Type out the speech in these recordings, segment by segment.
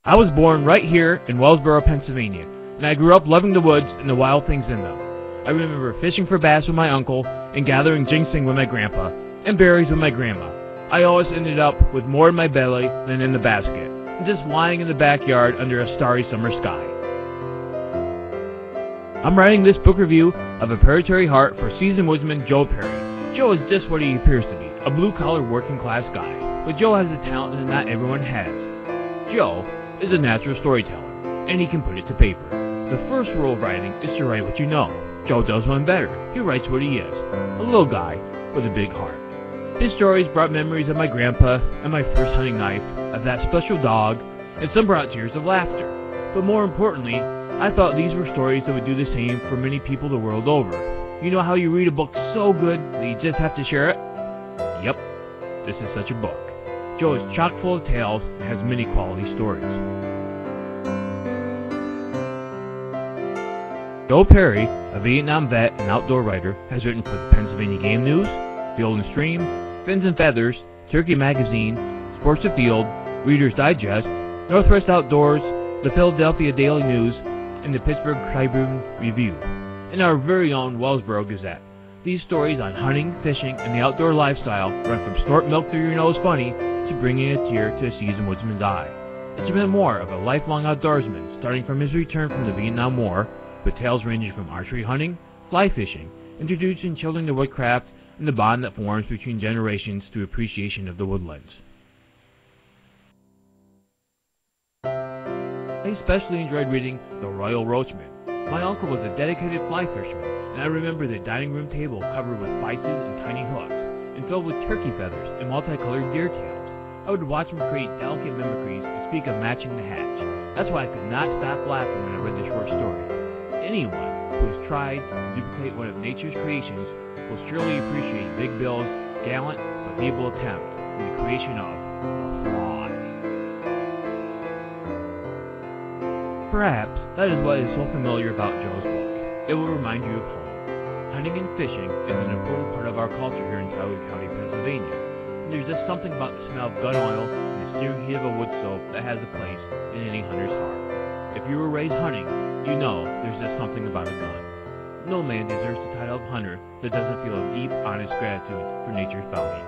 I was born right here in Wellsboro, Pennsylvania, and I grew up loving the woods and the wild things in them. I remember fishing for bass with my uncle and gathering ginseng with my grandpa and berries with my grandma. I always ended up with more in my belly than in the basket, and just lying in the backyard under a starry summer sky. I'm writing this book review of A Predatory Heart for seasoned woodsman Joe Perry. Joe is just what he appears to be, a blue-collar working-class guy. But Joe has a talent that not everyone has. Joe is a natural storyteller, and he can put it to paper. The first rule of writing is to write what you know. Joe does one better. He writes what he is, a little guy with a big heart. His stories brought memories of my grandpa and my first hunting knife, of that special dog, and some brought tears of laughter. But more importantly, I thought these were stories that would do the same for many people the world over. You know how you read a book so good that you just have to share it? Yep, this is such a book. Joe is chock full of tales and has many quality stories. Joe Perry, a Vietnam vet and outdoor writer, has written for the Pennsylvania Game News, Field and Stream, Fins and Feathers, Turkey Magazine, Sports Afield, Reader's Digest, Northwest Outdoors, the Philadelphia Daily News, and the Pittsburgh Tribune Review, and our very own Wellsboro Gazette. These stories on hunting, fishing, and the outdoor lifestyle run from snort milk through your nose funny to bringing a tear to a seasoned woodsman's eye. It's a memoir of a lifelong outdoorsman, starting from his return from the Vietnam War, with tales ranging from archery hunting, fly fishing, introducing children to woodcraft, and the bond that forms between generations through appreciation of the woodlands. I especially enjoyed reading The Royal Roachman. My uncle was a dedicated fly fisherman, and I remember the dining room table covered with vices and tiny hooks, and filled with turkey feathers and multicolored deer tails. I would watch him create delicate mimicries and speak of matching the hatch. That's why I could not stop laughing when I read the short story. Anyone who has tried to duplicate one of nature's creations will surely appreciate Big Bill's gallant but feeble attempt in the creation of a fly. Perhaps that is what is so familiar about Joe's book. It will remind you of home. Hunting and fishing is an important part of our culture here in Tioga County, Pennsylvania. And there's just something about the smell of gun oil and the searing heat of a wood stove that has a place in any hunter's heart. If you were raised hunting, you know there's just something about a gun. No man deserves the title of hunter that doesn't feel a deep, honest gratitude for nature's bounty.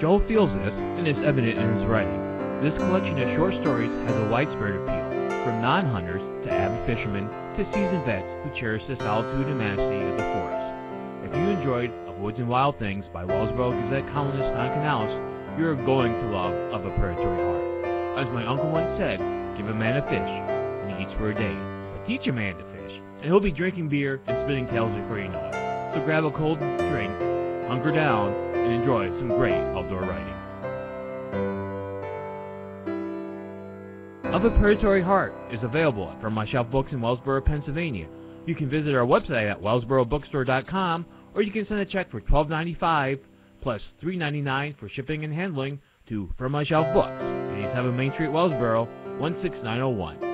Joe feels this, and it's evident in his writing. This collection of short stories has a widespread appeal, from non-hunters to avid fishermen to seasoned vets who cherish the solitude and majesty of the forest. If you enjoyed Of Woods and Wild Things by Wellsboro Gazette columnist Don Canales, you're going to love Of a Predatory Heart. As my uncle once said, give a man a fish, and he eats for a day. But teach a man to fish, and he'll be drinking beer and spinning tales before you know it. So grab a cold drink, hunker down, and enjoy some great outdoor writing. Of a Predatory Heart is available at From My Shelf Books in Wellsboro, Pennsylvania. You can visit our website at wellsborobookstore.com, or you can send a check for $12.95 plus $3.99 for shipping and handling to From My Shelf Books, 87 Main Street, Wellsboro, 16901.